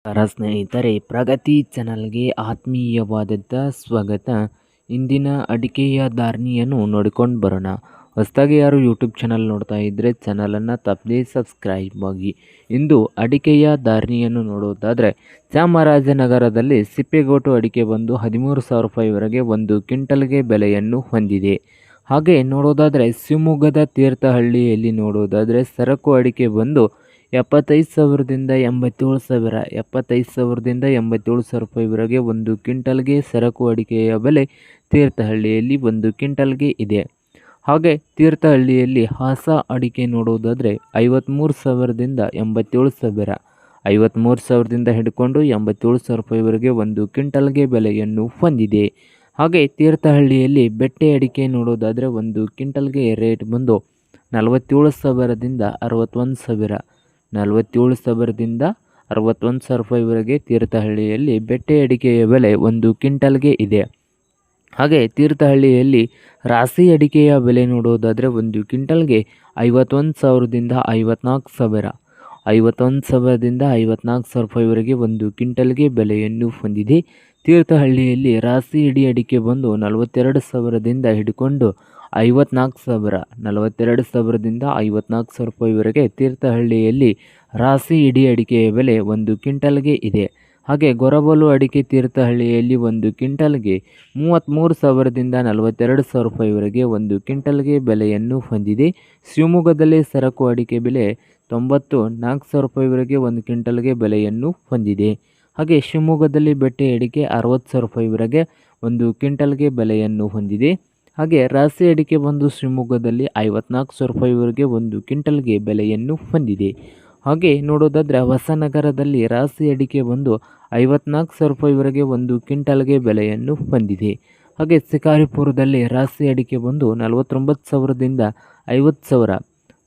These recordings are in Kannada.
ನಮಸ್ಕಾರ ಸ್ನೇಹಿತರೆ, ಪ್ರಗತಿ ಚಾನಲ್ಗೆ ಆತ್ಮೀಯವಾದಂಥ ಸ್ವಾಗತ. ಇಂದಿನ ಅಡಿಕೆಯ ಧಾರಣೆಯನ್ನು ನೋಡಿಕೊಂಡು ಬರೋಣ. ಹೊಸದಾಗಿ ಯಾರು ಯೂಟ್ಯೂಬ್ ಚಾನಲ್ ನೋಡ್ತಾ ಇದ್ದರೆ ಚಾನಲನ್ನು ತಪ್ಪದೇ ಸಬ್ಸ್ಕ್ರೈಬ್ ಆಗಿ. ಇಂದು ಅಡಿಕೆಯ ಧಾರಣೆಯನ್ನು ನೋಡುವುದಾದರೆ, ಚಾಮರಾಜನಗರದಲ್ಲಿ ಸಿಪ್ಪೆಗೋಟು ಅಡಿಕೆ ಬಂದು 13,000 ರೂಪಾಯಿವರೆಗೆ ಒಂದು ಕ್ವಿಂಟಲ್ಗೆ ಬೆಲೆಯನ್ನು ಹೊಂದಿದೆ. ಹಾಗೆ ನೋಡೋದಾದರೆ ಶಿವಮೊಗ್ಗದ ತೀರ್ಥಹಳ್ಳಿಯಲ್ಲಿ ನೋಡೋದಾದರೆ ಸರಕು ಅಡಿಕೆ ಬಂದು 75,000ದಿಂದ 87,000 75,000ದಿಂದ 87,000 ರೂಪಾಯಿವರೆಗೆ ಒಂದು ಕ್ವಿಂಟಲ್ಗೆ ಸರಕು ಅಡಿಕೆಯ ಬೆಲೆ ತೀರ್ಥಹಳ್ಳಿಯಲ್ಲಿ ಒಂದು ಕ್ವಿಂಟಲ್ಗೆ ಇದೆ. ಹಾಗೆ ತೀರ್ಥಹಳ್ಳಿಯಲ್ಲಿ ಹಾಸ ಅಡಿಕೆ ನೋಡುವುದಾದರೆ 53,000ದಿಂದ 87,000 53,000ದಿಂದ ಹಿಡ್ಕೊಂಡು 87,000 ರೂಪಾಯಿವರೆಗೆ ಒಂದು ಕ್ವಿಂಟಲ್ಗೆ ಬೆಲೆಯನ್ನು ಹೊಂದಿದೆ. ಹಾಗೆ ತೀರ್ಥಹಳ್ಳಿಯಲ್ಲಿ ಬೆಟ್ಟೆ ಅಡಿಕೆ ನೋಡೋದಾದರೆ ಒಂದು ಕ್ವಿಂಟಲ್ಗೆ ರೇಟ್ ಬಂದು 47,000ದಿಂದ 61,000 47,000ದಿಂದ 61,000 ರೂಪಾಯಿವರೆಗೆ ತೀರ್ಥಹಳ್ಳಿಯಲ್ಲಿ ಬೆಟ್ಟೆ ಅಡಿಕೆಯ ಬೆಲೆ ಒಂದು ಕ್ವಿಂಟಲ್ಗೆ ಇದೆ. ಹಾಗೆ ತೀರ್ಥಹಳ್ಳಿಯಲ್ಲಿ ರಾಶಿ ಅಡಿಕೆಯ ಬೆಲೆ ನೋಡೋದಾದರೆ ಒಂದು ಕ್ವಿಂಟಲ್ಗೆ 51,000ದಿಂದ 54,000 51,000ದಿಂದ 54,000 ರೂಪಾಯಿವರೆಗೆ ಒಂದು ಕ್ವಿಂಟಲ್ಗೆ ಬೆಲೆಯನ್ನು ಹೊಂದಿದೆ. ತೀರ್ಥಹಳ್ಳಿಯಲ್ಲಿ ರಾಶಿ ಇಡಿ ಅಡಿಕೆ ಬಂದು 42,000ದಿಂದ ಹಿಡ್ಕೊಂಡು 54,000 42,000ದಿಂದ 54,000 ರೂಪಾಯಿವರೆಗೆ ತೀರ್ಥಹಳ್ಳಿಯಲ್ಲಿ ರಾಶಿ ಇಡಿ ಅಡಿಕೆಯ ಬೆಲೆ ಒಂದು ಕ್ವಿಂಟಲ್ಗೆ ಇದೆ. ಹಾಗೆ ಗೊರಬಲು ಅಡಿಕೆ ತೀರ್ಥಹಳ್ಳಿಯಲ್ಲಿ ಒಂದು ಕ್ವಿಂಟಲ್ಗೆ 33,000ದಿಂದ 42,000 ರೂಪಾಯಿವರೆಗೆ ಒಂದು ಕ್ವಿಂಟಲ್ಗೆ ಬೆಲೆಯನ್ನು ಹೊಂದಿದೆ. ಶಿವಮೊಗ್ಗದಲ್ಲಿ ಸರಕು ಅಡಿಕೆ ಬೆಲೆ 94,000 ರೂಪಾಯಿವರೆಗೆ ಒಂದು ಕ್ವಿಂಟಲ್ಗೆ ಬೆಲೆಯನ್ನು ಹೊಂದಿದೆ. ಹಾಗೆ ಶಿವಮೊಗ್ಗದಲ್ಲಿ ಬೆಟ್ಟೆ ಅಡಿಕೆ 60,000 ರೂಪಾಯಿವರೆಗೆ ಒಂದು ಕ್ವಿಂಟಲ್ಗೆ ಬೆಲೆಯನ್ನು ಹೊಂದಿದೆ. ಹಾಗೆ ರಾಶಿ ಅಡಿಕೆ ಬಂದು ಶಿವಮೊಗ್ಗದಲ್ಲಿ 54,000 ರೂಪಾಯಿವರೆಗೆ ಒಂದು ಕ್ವಿಂಟಲ್ಗೆ ಬೆಲೆಯನ್ನು ಹೊಂದಿದೆ. ಹಾಗೆ ನೋಡೋದಾದರೆ ಹೊಸನಗರದಲ್ಲಿ ರಾಶಿ ಅಡಿಕೆ ಬಂದು 54,000 ರೂಪಾಯಿವರೆಗೆ ಒಂದು ಕ್ವಿಂಟಲ್ಗೆ ಬೆಲೆಯನ್ನು ಹೊಂದಿದೆ. ಹಾಗೆ ಶಿಕಾರಿಪುರದಲ್ಲಿ ರಾಶಿ ಅಡಿಕೆ ಬಂದು 49,000ದಿಂದ 50,000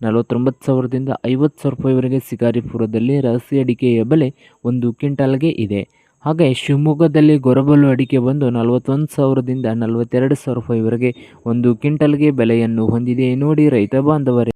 49,000ದಿಂದ 50,000 ರೂಪಾಯಿವರೆಗೆ ಶಿಕಾರಿಪುರದಲ್ಲಿ ರಾಶಿ ಅಡಿಕೆಯ ಬೆಲೆ ಒಂದು ಕ್ವಿಂಟಲ್ಗೆ ಇದೆ. ಹಾಗೆ ಶಿವಮೊಗ್ಗದಲ್ಲಿ ಗೊರಬಲು ಅಡಿಕೆ ಬಂದು 41,000ದಿಂದ 42,000 ರೂಪಾಯಿವರೆಗೆ ಒಂದು ಕ್ವಿಂಟಲ್ಗೆ ಬೆಲೆಯನ್ನು ಹೊಂದಿದೆ. ನೋಡಿ ರೈತ ಬಾಂಧವರೇ,